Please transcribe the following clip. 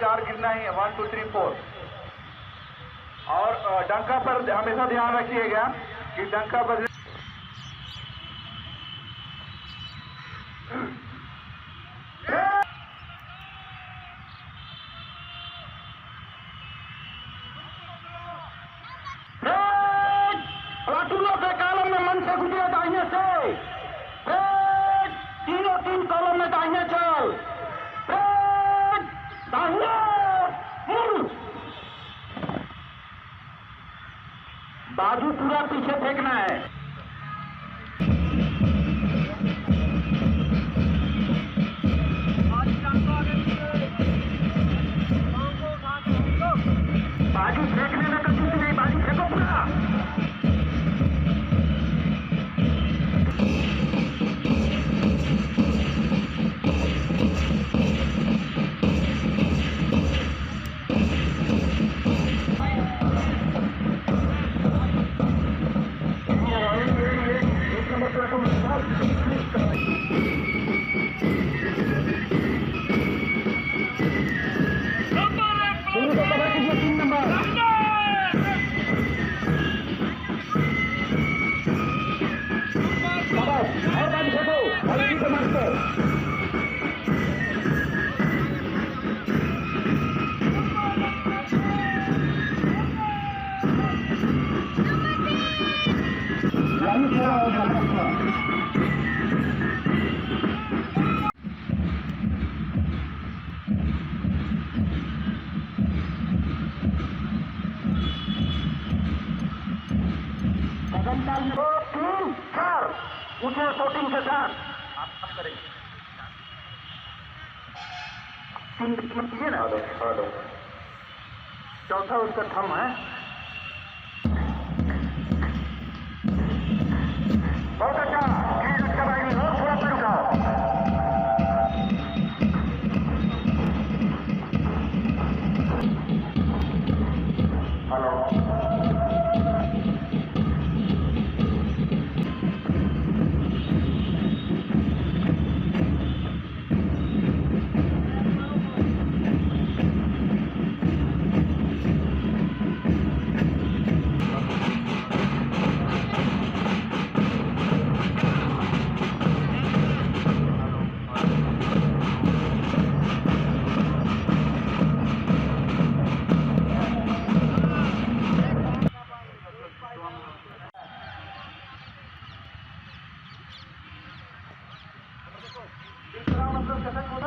4 गिरना ही है, 1 2 3 4। और डंका पर हमेशा ध्यान रखिएगा कि डंका पर प्लाटूनों के कॉलम में मन से गुजरे दाहिने से, तीनों 3 कॉलम में दाहिने चल, दाहिने मुड़, बाजू पूरा पीछे फेंकना है। बाजू फेंकने में कभी नहीं, बाजू फेंको पूरा। ऊंचे शूटिंग के साथ आप करेंगे 3 कीजिए ना। चौथा उसका थम है। बहुत अच्छा, थोड़ा सा रुकाओ। हेलो, मतलब